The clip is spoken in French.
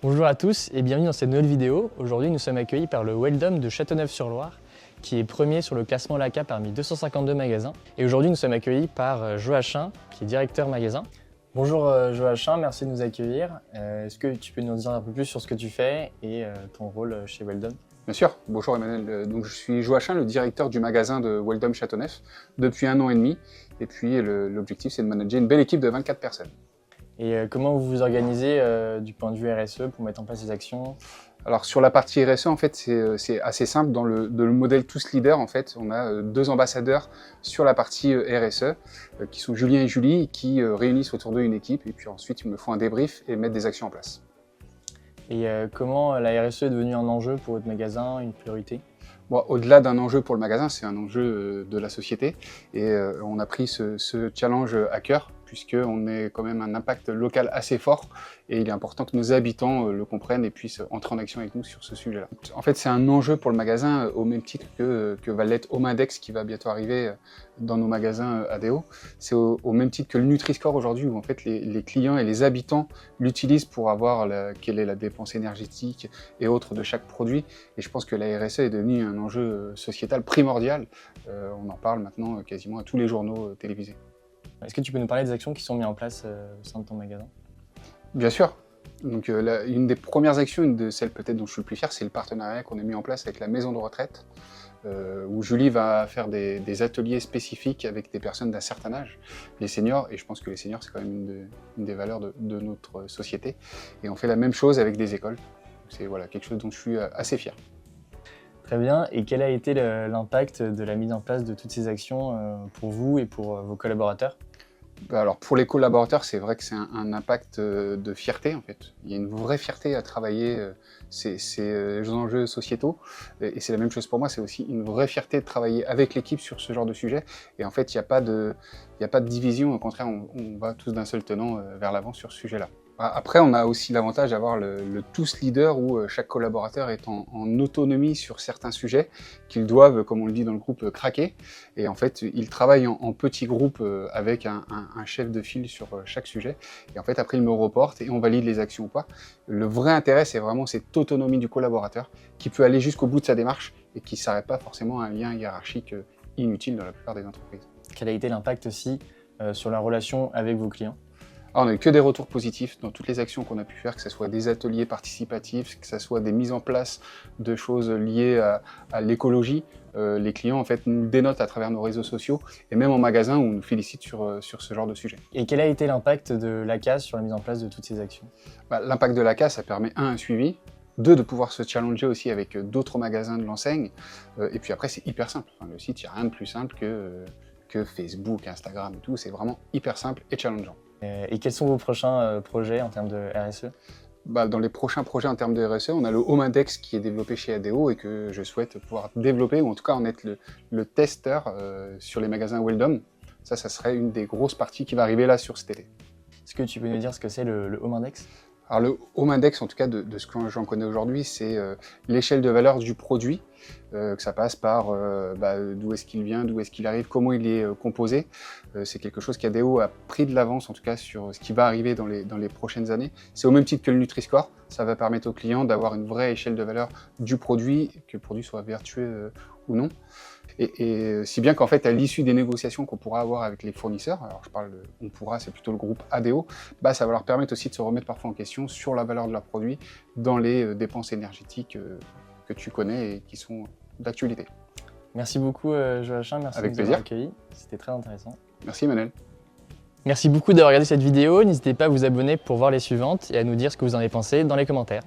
Bonjour à tous et bienvenue dans cette nouvelle vidéo. Aujourd'hui, nous sommes accueillis par le Weldom de Châteauneuf-sur-Loire, qui est premier sur le classement LACA parmi 252 magasins. Et aujourd'hui, nous sommes accueillis par Joachim, qui est directeur magasin. Bonjour Joachim, merci de nous accueillir. Est-ce que tu peux nous dire un peu plus sur ce que tu fais et ton rôle chez Weldom? Bien sûr, bonjour Emmanuel. Donc, je suis Joachim, le directeur du magasin de Weldom Châteauneuf depuis 1 an et demi. Et puis l'objectif, c'est de manager une belle équipe de 24 personnes. Et comment vous vous organisez du point de vue RSE pour mettre en place ces actions? Alors sur la partie RSE, en fait, c'est assez simple. Dans le modèle Tous Leaders, en fait, on a 2 ambassadeurs sur la partie RSE, qui sont Julien et Julie, qui réunissent autour d'eux une équipe. Et puis ensuite, ils me font un débrief et mettent des actions en place. Et comment la RSE est devenue un enjeu pour votre magasin, une priorité? Bon, au-delà d'un enjeu pour le magasin, c'est un enjeu de la société. Et on a pris ce challenge à cœur, puisqu'on est quand même un impact local assez fort. Et il est important que nos habitants le comprennent et puissent entrer en action avec nous sur ce sujet-là. En fait, c'est un enjeu pour le magasin au même titre que va l'être Homindex, qui va bientôt arriver dans nos magasins ADO. C'est au même titre que le Nutri-Score aujourd'hui, où en fait les clients et les habitants l'utilisent pour avoir quelle est la dépense énergétique et autres de chaque produit. Et je pense que la RSE est devenue un enjeu sociétal primordial. On en parle maintenant quasiment à tous les journaux télévisés. Est-ce que tu peux nous parler des actions qui sont mises en place au sein de ton magasin? Bien sûr. Donc, une des premières actions, une de celles peut-être dont je suis le plus fier, c'est le partenariat qu'on a mis en place avec la maison de retraite, où Julie va faire des ateliers spécifiques avec des personnes d'un certain âge, les seniors, et je pense que les seniors, c'est quand même une des valeurs de notre société. Et on fait la même chose avec des écoles. C'est voilà, quelque chose dont je suis assez fier. Très bien. Et quel a été l'impact de la mise en place de toutes ces actions pour vous et pour vos collaborateurs? Alors pour les collaborateurs, c'est vrai que c'est un impact de fierté en fait. Il y a une vraie fierté à travailler ces enjeux sociétaux. Et c'est la même chose pour moi, c'est aussi une vraie fierté de travailler avec l'équipe sur ce genre de sujet. Et en fait, il n'y a pas de division, au contraire, on va tous d'un seul tenant vers l'avant sur ce sujet-là. Après, on a aussi l'avantage d'avoir le tous leader où chaque collaborateur est en autonomie sur certains sujets qu'ils doivent, comme on le dit dans le groupe, craquer. Et en fait, ils travaillent en petits groupes avec un chef de file sur chaque sujet. Et en fait, après, ils me reportent et on valide les actions ou pas. Le vrai intérêt, c'est vraiment cette autonomie du collaborateur qui peut aller jusqu'au bout de sa démarche et qui ne s'arrête pas forcément à un lien hiérarchique inutile dans la plupart des entreprises. Quel a été l'impact aussi sur la relation avec vos clients? Alors, on n'a eu que des retours positifs dans toutes les actions qu'on a pu faire, que ce soit des ateliers participatifs, que ce soit des mises en place de choses liées à l'écologie. Les clients en fait, nous dénotent à travers nos réseaux sociaux et même en magasin où on nous félicite sur ce genre de sujet. Et quel a été l'impact de l'ACA sur la mise en place de toutes ces actions? L'impact de l'ACA, ça permet un suivi, 2 de pouvoir se challenger aussi avec d'autres magasins de l'enseigne. Et puis après, c'est hyper simple. Enfin, le site, il n'y a rien de plus simple que Facebook, Instagram et tout. C'est vraiment hyper simple et challengeant. Et quels sont vos prochains projets en termes de RSE? Dans les prochains projets en termes de RSE, on a le Homindex qui est développé chez ADO et que je souhaite pouvoir développer, ou en tout cas en être le testeur sur les magasins Weldom. Ça serait une des grosses parties qui va arriver là sur cet été. Est-ce que tu peux nous dire ce que c'est le Homindex? Alors le Homindex, en tout cas de ce que j'en connais aujourd'hui, c'est l'échelle de valeur du produit, que ça passe par d'où est-ce qu'il vient, d'où est-ce qu'il arrive, comment il est composé. C'est quelque chose qu'ADO a pris de l'avance, en tout cas sur ce qui va arriver dans les prochaines années. C'est au même titre que le Nutri-Score, ça va permettre aux clients d'avoir une vraie échelle de valeur du produit, que le produit soit vertueux ou non. Et si bien qu'en fait, à l'issue des négociations qu'on pourra avoir avec les fournisseurs, alors je parle on pourra, c'est plutôt le groupe ADO, ça va leur permettre aussi de se remettre parfois en question sur la valeur de leurs produits dans les dépenses énergétiques que tu connais et qui sont d'actualité. Merci beaucoup Joachim, merci de nous avoir accueillis, c'était très intéressant. Merci Emmanuel. Merci beaucoup d'avoir regardé cette vidéo, n'hésitez pas à vous abonner pour voir les suivantes et à nous dire ce que vous en avez pensé dans les commentaires.